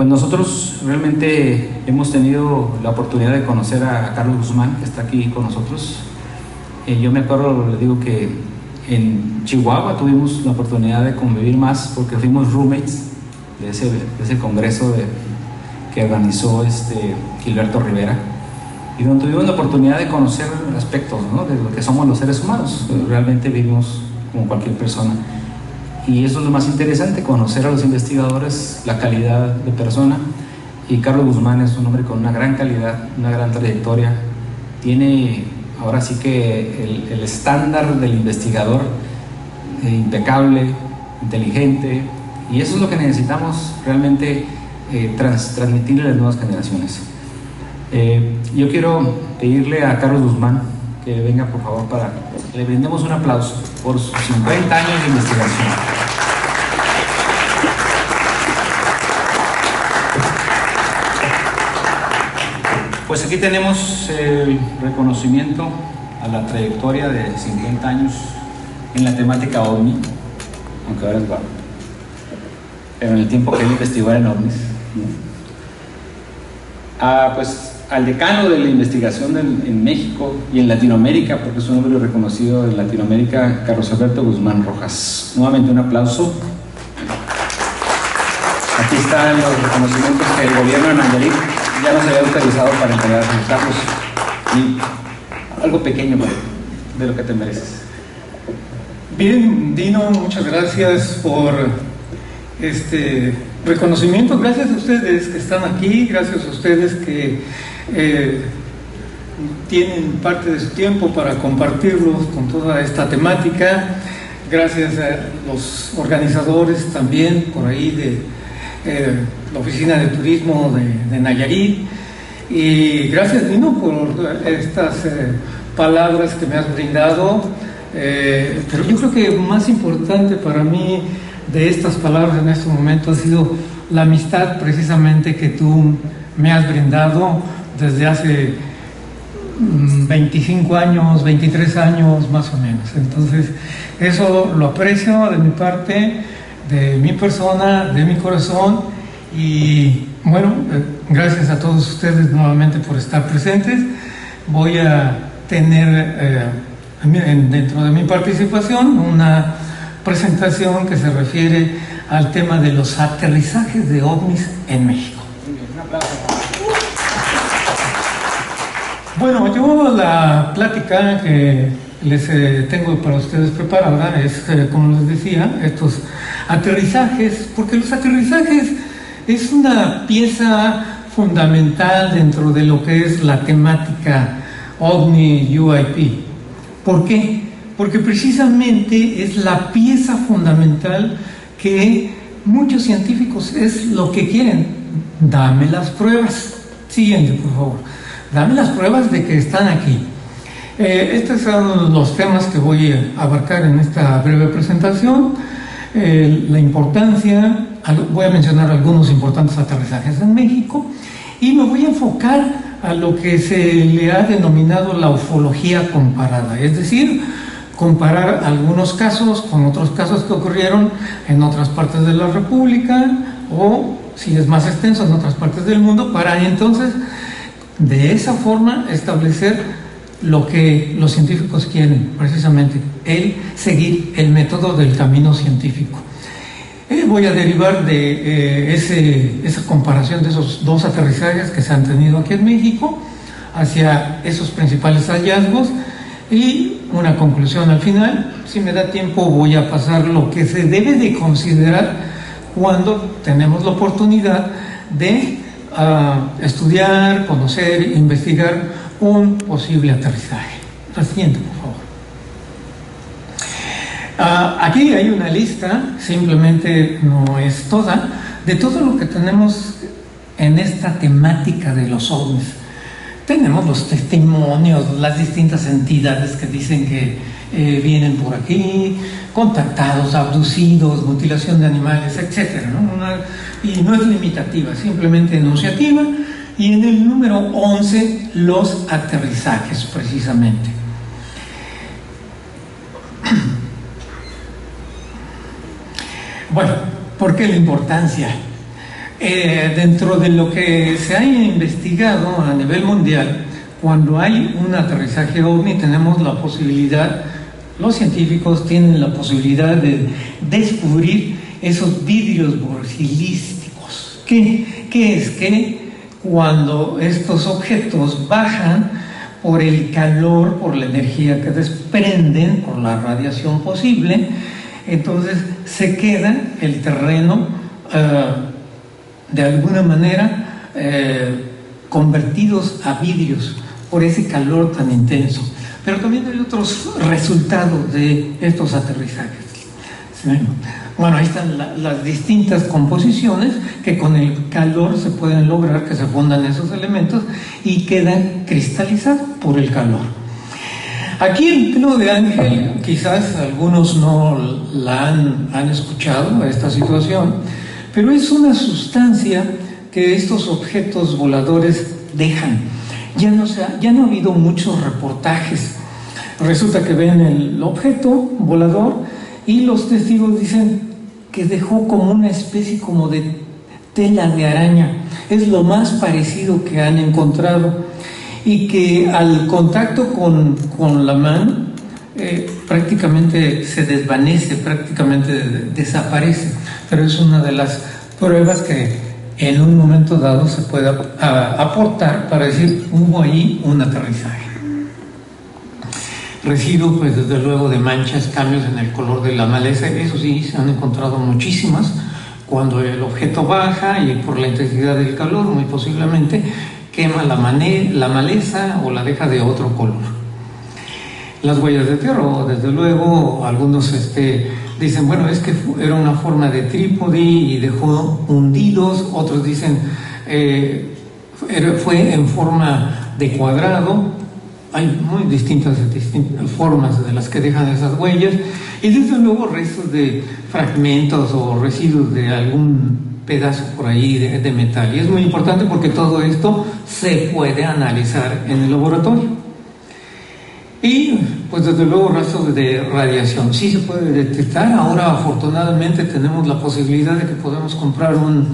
Pues nosotros realmente hemos tenido la oportunidad de conocer a Carlos Guzmán, que está aquí con nosotros. Yo me acuerdo, le digo que en Chihuahua tuvimos la oportunidad de convivir más porque fuimos roommates de ese congreso que organizó Gilberto Rivera, y donde tuvimos la oportunidad de conocer aspectos, ¿no?, de lo que somos los seres humanos. Realmente vivimos como cualquier persona, y eso es lo más interesante, conocer a los investigadores, la calidad de persona. Y Carlos Guzmán es un hombre con una gran calidad, una gran trayectoria, tiene ahora sí que el estándar del investigador, impecable, inteligente, y eso es lo que necesitamos realmente transmitirle a las nuevas generaciones. Yo quiero pedirle a Carlos Guzmán que venga por favor para que le brindemos un aplauso por sus 50 años de investigación. Pues aquí tenemos el reconocimiento a la trayectoria de 50 años en la temática OVNI, aunque ahora es bajo, pero en el tiempo que él investigó en OVNIs, ¿no? Pues al decano de la investigación en México y en Latinoamérica, porque es un hombre reconocido en Latinoamérica, Carlos Alberto Guzmán Rojas. Nuevamente un aplauso. Aquí están los reconocimientos que el gobierno de Nayarit ya nos había autorizado para entregar a Carlos, y algo pequeño de lo que te mereces. Bien, Dino, muchas gracias por este reconocimiento. Gracias a ustedes que están aquí, gracias a ustedes que tienen parte de su tiempo para compartirlos con toda esta temática. Gracias a los organizadores también por ahí de la Oficina de Turismo de Nayarit, y gracias, Dino, por estas palabras que me has brindado, pero yo creo que más importante para mí de estas palabras en este momento ha sido la amistad precisamente que tú me has brindado desde hace 25 años, 23 años más o menos. Entonces eso lo aprecio de mi parte, de mi persona, de mi corazón, y bueno, gracias a todos ustedes nuevamente por estar presentes. Voy a tener dentro de mi participación una presentación que se refiere al tema de los aterrizajes de ovnis en México. Un aplauso. Bueno, yo la plática que les tengo para ustedes preparada es, como les decía, estos aterrizajes, porque los aterrizajes es una pieza fundamental dentro de lo que es la temática OVNI UAP. ¿Por qué? Porque precisamente es la pieza fundamental que muchos científicos es lo que quieren. Dame las pruebas. Siguiente, por favor. Dame las pruebas de que están aquí. Estos son los temas que voy a abarcar en esta breve presentación. La importancia, voy a mencionar algunos importantes aterrizajes en México, y me voy a enfocar a lo que se le ha denominado la ufología comparada, es decir, comparar algunos casos con otros casos que ocurrieron en otras partes de la República, o si es más extenso, en otras partes del mundo, para entonces de esa forma establecer lo que los científicos quieren, precisamente el seguir el método del camino científico. Voy a derivar de esa comparación de esos dos aterrizajes que se han tenido aquí en México hacia esos principales hallazgos y una conclusión al final. Si me da tiempo voy a pasar lo que se debe de considerar cuando tenemos la oportunidad de estudiar, conocer, investigar un posible aterrizaje. La siguiente, por favor. Aquí hay una lista, simplemente no es toda, de todo lo que tenemos en esta temática de los ovnis. Tenemos los testimonios, las distintas entidades que dicen que vienen por aquí, contactados, abducidos, mutilación de animales, etc., ¿no? Y no es limitativa, simplemente enunciativa. Y en el número 11, los aterrizajes, precisamente. Bueno, ¿por qué la importancia? Dentro de lo que se ha investigado a nivel mundial, cuando hay un aterrizaje OVNI tenemos la posibilidad, los científicos tienen la posibilidad de descubrir esos vidrios borgilísticos. ¿Qué es? Que cuando estos objetos bajan por el calor, por la energía que desprenden, por la radiación posible, entonces se queda el terreno de alguna manera convertidos a vidrios por ese calor tan intenso. Pero también hay otros resultados de estos aterrizajes. Bueno, ahí están las distintas composiciones que con el calor se pueden lograr que se fundan esos elementos y quedan cristalizados por el calor. Aquí el pelo de ángel, quizás algunos no la han escuchado, esta situación, pero es una sustancia que estos objetos voladores dejan. Ya no ha habido muchos reportajes. Resulta que ven el objeto volador y los testigos dicen que dejó como una especie como de tela de araña. Es lo más parecido que han encontrado, y que al contacto con la mano prácticamente se desvanece, prácticamente desaparece. Pero es una de las pruebas que en un momento dado se puede aportar para decir hubo ahí un aterrizaje. Residuos, pues desde luego, de manchas, cambios en el color de la maleza, eso sí, se han encontrado muchísimas. Cuando el objeto baja y por la intensidad del calor, muy posiblemente quema la maleza o la deja de otro color. Las huellas de tierra, desde luego, algunos dicen, bueno, es que era una forma de trípode y dejó hundidos. Otros dicen fue en forma de cuadrado. Hay muy distintas formas de las que dejan esas huellas, y desde luego restos de fragmentos o residuos de algún pedazo por ahí de metal. Y es muy importante porque todo esto se puede analizar en el laboratorio. Y pues desde luego rastros de radiación sí se puede detectar. Ahora afortunadamente tenemos la posibilidad de que podemos comprar un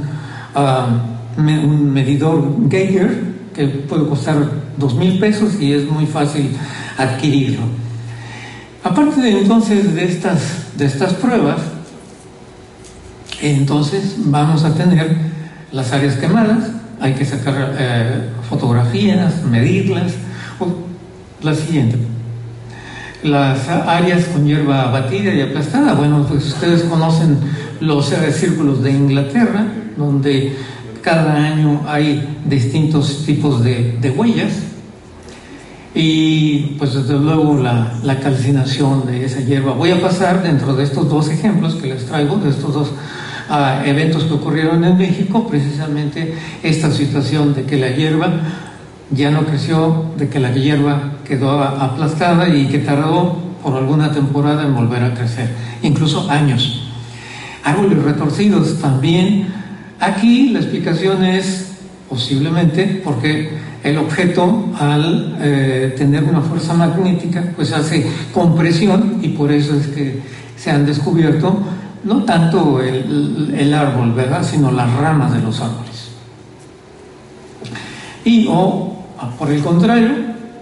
medidor Geiger que puede costar 2,000 pesos y es muy fácil adquirirlo. Aparte de entonces de estas pruebas, entonces vamos a tener las áreas quemadas. Hay que sacar fotografías, medirlas. La siguiente, las áreas con hierba batida y aplastada. Bueno, pues ustedes conocen los círculos de Inglaterra, donde cada año hay distintos tipos de huellas, y pues desde luego la calcinación de esa hierba. Voy a pasar dentro de estos dos ejemplos que les traigo, de estos dos eventos que ocurrieron en México, precisamente esta situación de que la hierba ya no creció, de que la hierba quedó aplastada y que tardó por alguna temporada en volver a crecer, incluso años. Árboles retorcidos también. Aquí la explicación es posiblemente porque el objeto, al tener una fuerza magnética, pues hace compresión, y por eso es que se han descubierto no tanto el árbol, ¿verdad?, sino las ramas de los árboles. Por el contrario,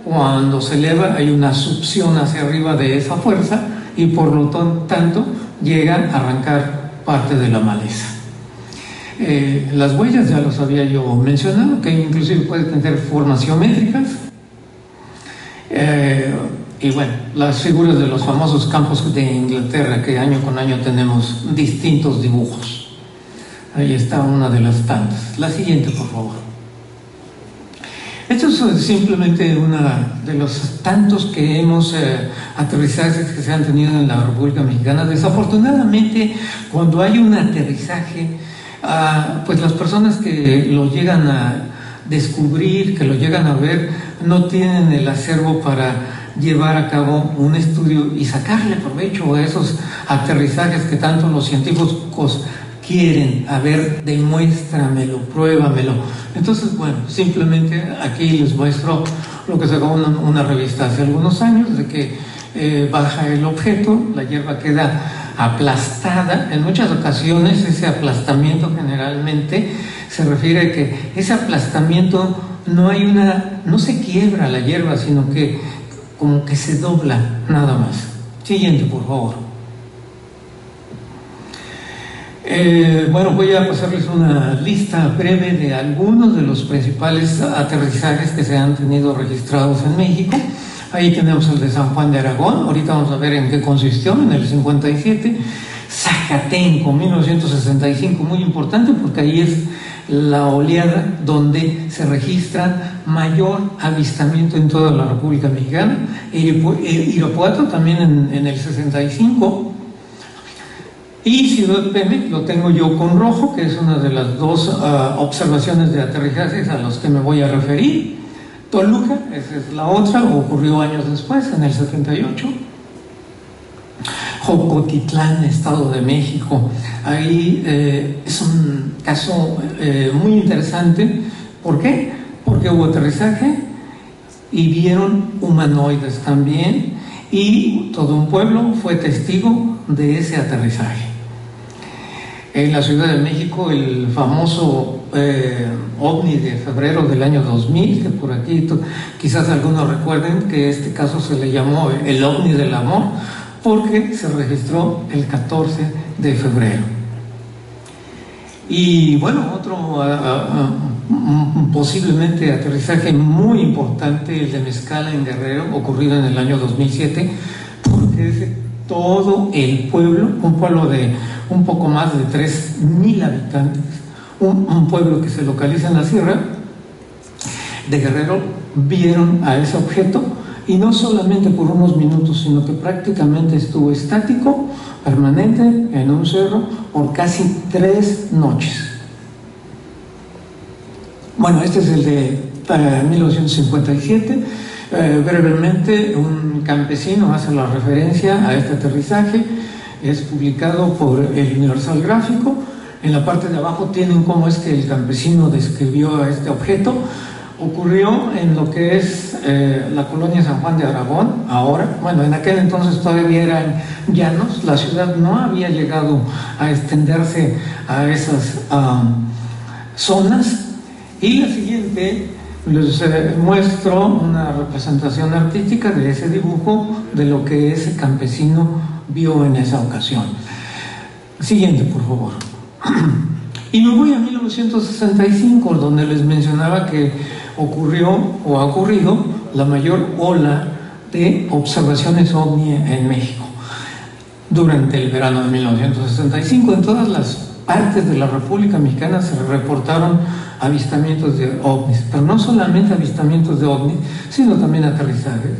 cuando se eleva hay una succión hacia arriba de esa fuerza y por lo tanto llega a arrancar parte de la maleza. Las huellas ya los había yo mencionado, que inclusive pueden tener formas geométricas. Y bueno, las figuras de los famosos campos de Inglaterra, que año con año tenemos distintos dibujos. Ahí está una de las tantas. La siguiente, por favor. Esto es simplemente una de los tantos que aterrizajes que se han tenido en la República Mexicana. Desafortunadamente, cuando hay un aterrizaje, pues las personas que lo llegan a descubrir, que lo llegan a ver, no tienen el acervo para llevar a cabo un estudio y sacarle provecho a esos aterrizajes que tanto los científicos quieren. A ver, demuéstramelo, pruébamelo. Entonces, bueno, simplemente aquí les muestro lo que sacó una revista hace algunos años, de que baja el objeto, la hierba queda aplastada. En muchas ocasiones ese aplastamiento generalmente se refiere que ese aplastamiento no se quiebra la hierba, sino que como que se dobla, nada más. Siguiente, por favor. Bueno, voy a pasarles una lista breve de algunos de los principales aterrizajes que se han tenido registrados en México. Ahí tenemos el de San Juan de Aragón, ahorita vamos a ver en qué consistió, en el 57. Zacatenco, 1965, muy importante porque ahí es la oleada donde se registra mayor avistamiento en toda la República Mexicana. Irapuato también en el 65. Y Ciudad Pemex lo tengo yo con rojo, que es una de las dos observaciones de aterrizajes a los que me voy a referir. Toluca, esa es la otra, ocurrió años después, en el 78. Jocotitlán, Estado de México. Ahí es un caso muy interesante. ¿Por qué? Porque hubo aterrizaje y vieron humanoides también, y todo un pueblo fue testigo de ese aterrizaje. En la Ciudad de México, el famoso ovni de febrero del año 2000, que por aquí quizás algunos recuerden que este caso se le llamó el ovni del amor, porque se registró el 14 de febrero. Y bueno, otro posiblemente aterrizaje muy importante, el de Mezcala en Guerrero, ocurrido en el año 2007, porque es todo el pueblo, un pueblo de un poco más de 3,000 habitantes, un pueblo que se localiza en la sierra de Guerrero, vieron a ese objeto, y no solamente por unos minutos, sino que prácticamente estuvo estático, permanente, en un cerro, por casi 3 noches. Bueno, este es el de 1957. Brevemente, un campesino hace la referencia a este aterrizaje. Es publicado por el Universal Gráfico. En la parte de abajo tienen cómo es que el campesino describió a este objeto. Ocurrió en lo que es la colonia San Juan de Aragón, ahora. Bueno, en aquel entonces todavía eran llanos. La ciudad no había llegado a extenderse a esas zonas. Y la siguiente, les muestro una representación artística de ese dibujo, de lo que ese campesino vio en esa ocasión. Siguiente, por favor. Y me voy a 1965, donde les mencionaba que ocurrió o ha ocurrido la mayor ola de observaciones ovni en México. Durante el verano de 1965, en todas las partes de la República Mexicana se reportaron avistamientos de ovnis, pero no solamente avistamientos de ovnis, sino también aterrizajes.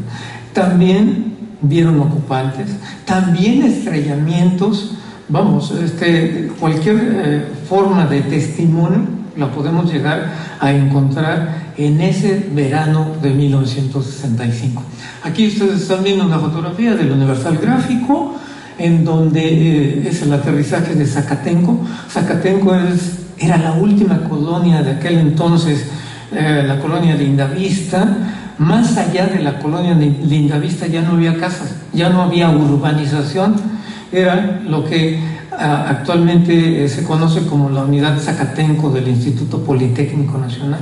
También vieron ocupantes, también estrellamientos. Vamos, cualquier forma de testimonio la podemos llegar a encontrar en ese verano de 1965. Aquí ustedes están viendo una fotografía del Universal Gráfico, en donde es el aterrizaje de Zacatenco. Zacatenco era la última colonia de aquel entonces, la colonia Lindavista. Más allá de la colonia Lindavista ya no había casas, ya no había urbanización. Era lo que actualmente se conoce como la unidad Zacatenco del Instituto Politécnico Nacional.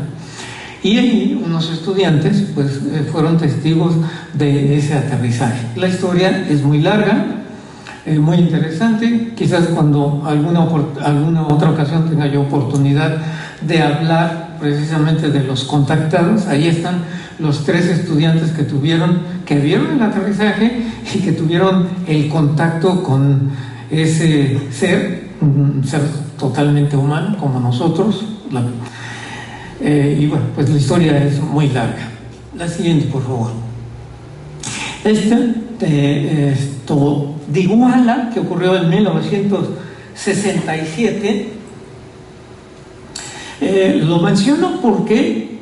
Y ahí unos estudiantes pues fueron testigos de ese aterrizaje. La historia es muy larga, muy interesante. Quizás cuando alguna otra ocasión tenga yo oportunidad de hablar precisamente de los contactados. Ahí están los 3 estudiantes que vieron el aterrizaje y que tuvieron el contacto con ese ser, un ser totalmente humano como nosotros. Y bueno, pues la historia es muy larga. La siguiente, por favor. De Iguala, que ocurrió en 1967, lo menciono porque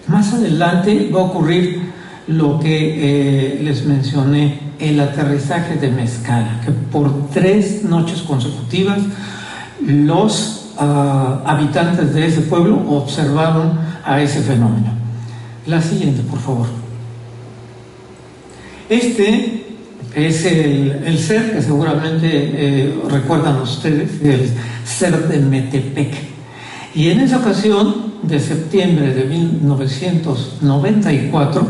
más adelante va a ocurrir lo que les mencioné, el aterrizaje de Mezcala, que por 3 noches consecutivas los habitantes de ese pueblo observaron a ese fenómeno. La siguiente, por favor. Este es el ser que seguramente recuerdan ustedes, el ser de Metepec. Y en esa ocasión, de septiembre de 1994,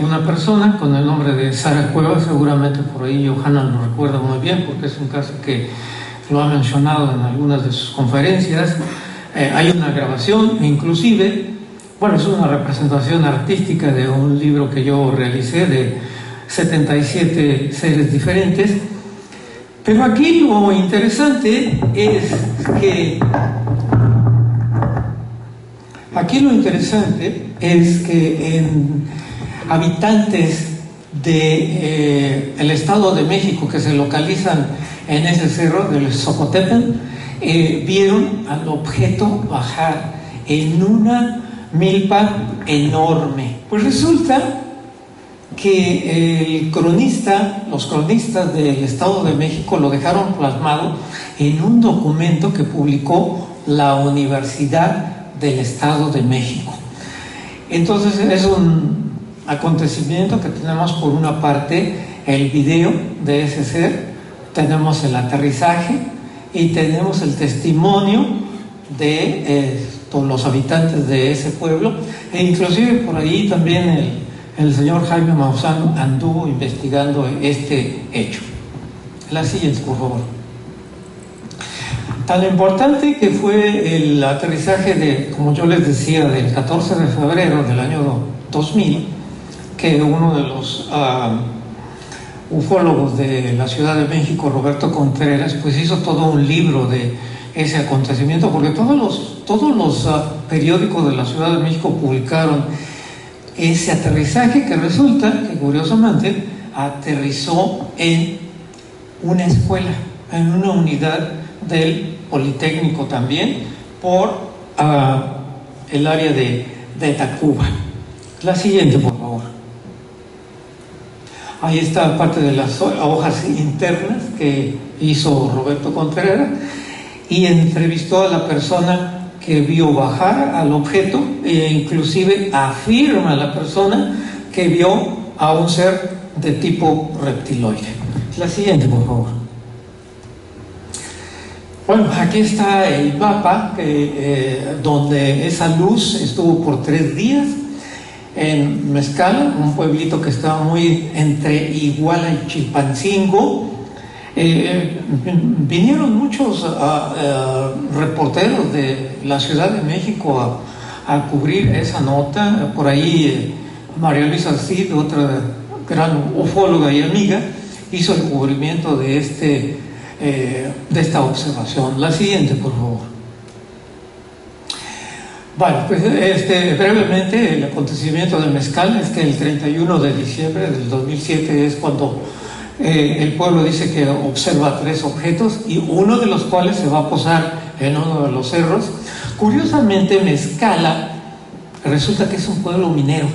una persona con el nombre de Sara Cuevas, seguramente por ahí Johanna lo recuerda muy bien porque es un caso que lo ha mencionado en algunas de sus conferencias. Hay una grabación, inclusive, bueno, es una representación artística de un libro que yo realicé de 77 seres diferentes. Pero aquí lo interesante es que en habitantes del Estado de México que se localizan en ese cerro del Xocotepen, vieron al objeto bajar en una milpa enorme. Pues resulta que los cronistas del Estado de México lo dejaron plasmado en un documento que publicó la Universidad del Estado de México. Entonces es un acontecimiento que tenemos por una parte el video de ese ser, tenemos el aterrizaje y tenemos el testimonio de todos los habitantes de ese pueblo, e inclusive por ahí también el señor Jaime Maussan anduvo investigando este hecho. La siguiente, por favor. Tan importante que fue el aterrizaje como yo les decía, del 14 de febrero del año 2000, que uno de los ufólogos de la Ciudad de México, Roberto Contreras, pues hizo todo un libro de ese acontecimiento, porque todos los periódicos de la Ciudad de México publicaron ese aterrizaje, que resulta que curiosamente aterrizó en una escuela, en una unidad del Politécnico también, por el área de Tacuba. La siguiente, por favor. Ahí está parte de las hojas internas que hizo Roberto Contreras, y entrevistó a la persona que vio bajar al objeto, e inclusive afirma la persona que vio a un ser de tipo reptiloide. La siguiente, por favor. Bueno, aquí está el mapa donde esa luz estuvo por 3 días en Mezcala, un pueblito que estaba muy entre Iguala y Chilpancingo. Vinieron muchos reporteros de la Ciudad de México a cubrir esa nota. Por ahí María Luisa Cid, otra gran ufóloga y amiga, hizo el cubrimiento de esta observación. La siguiente, por favor. Bueno, pues brevemente el acontecimiento de Mezcal es que el 31 de diciembre del 2007 es cuando el pueblo dice que observa 3 objetos, y uno de los cuales se va a posar en uno de los cerros. Curiosamente, Mezcala resulta que es un pueblo minero,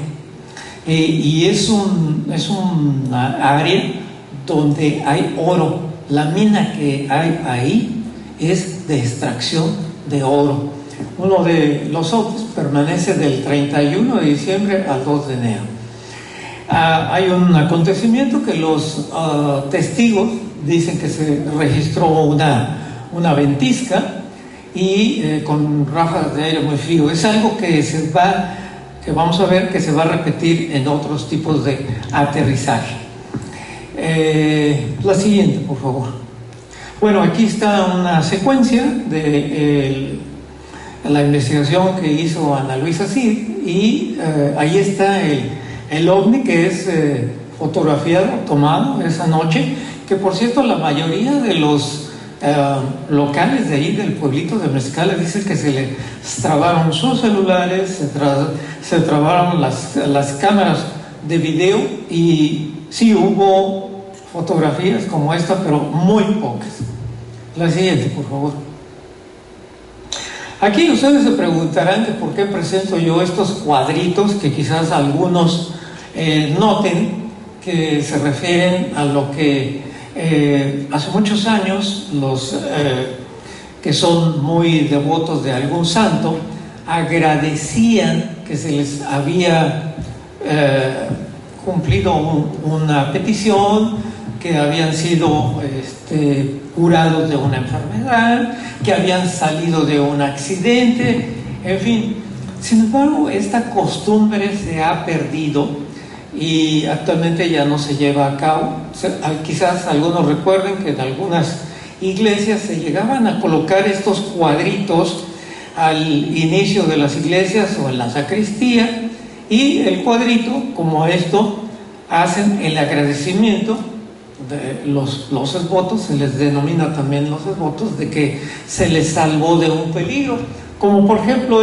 y es una área donde hay oro. La mina que hay ahí es de extracción de oro. Uno de los otros permanece del 31 de diciembre al 2 de enero. Hay un acontecimiento que los testigos dicen que se registró una ventisca y con ráfagas de aire muy frío. Es algo que vamos a ver que se va a repetir en otros tipos de aterrizaje. La siguiente, por favor. Bueno, aquí está una secuencia de la investigación que hizo Ana Luisa Cid, y ahí está el ovni que es fotografiado, tomado esa noche, que por cierto la mayoría de los locales de ahí del pueblito de Mezcala dicen que se les trabaron sus celulares, se trabaron las cámaras de video, y sí hubo fotografías como esta, pero muy pocas. La siguiente, por favor. Aquí ustedes se preguntarán que por qué presento yo estos cuadritos que quizás algunos noten que se refieren a lo que hace muchos años los que son muy devotos de algún santo agradecían que se les había cumplido una petición, que habían sido curados de una enfermedad, que habían salido de un accidente, en fin. Sin embargo, esta costumbre se ha perdido y actualmente ya no se lleva a cabo. Quizás algunos recuerden que en algunas iglesias se llegaban a colocar estos cuadritos al inicio de las iglesias o en la sacristía, y el cuadrito, como esto, hacen el agradecimiento de los esvotos, se les denomina también los esvotos, de que se les salvó de un peligro, como por ejemplo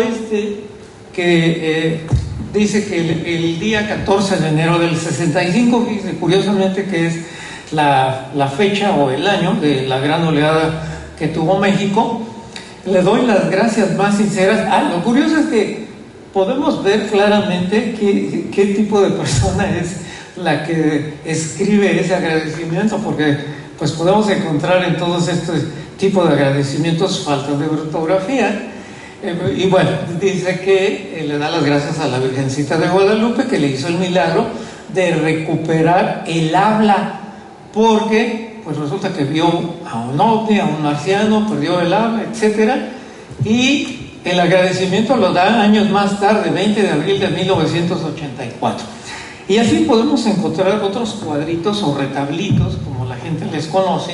que dice que el día 14 de enero del 65, fíjense, curiosamente que es la fecha o el año de la gran oleada que tuvo México, le doy las gracias más sinceras. Lo curioso es que podemos ver claramente qué tipo de persona es la que escribe ese agradecimiento, porque pues podemos encontrar en todos estos tipos de agradecimientos faltas de ortografía. Y bueno, dice que le da las gracias a la Virgencita de Guadalupe, que le hizo el milagro de recuperar el habla, porque pues resulta que vio a un ovni, a un marciano, perdió el habla, etcétera, y el agradecimiento lo da años más tarde, 20 de abril de 1984. Y así podemos encontrar otros cuadritos o retablitos, como la gente les conoce,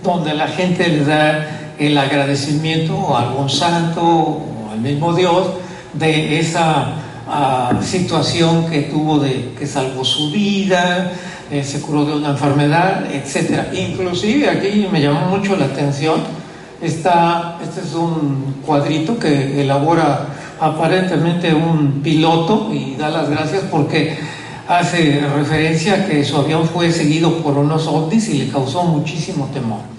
donde la gente le da el agradecimiento a algún santo o al mismo Dios de esa situación que tuvo, que salvó su vida, se curó de una enfermedad, etcétera. Inclusive aquí me llamó mucho la atención, este es un cuadrito que elabora aparentemente un piloto y da las gracias porque hace referencia a que su avión fue seguido por unos ovnis y le causó muchísimo temor.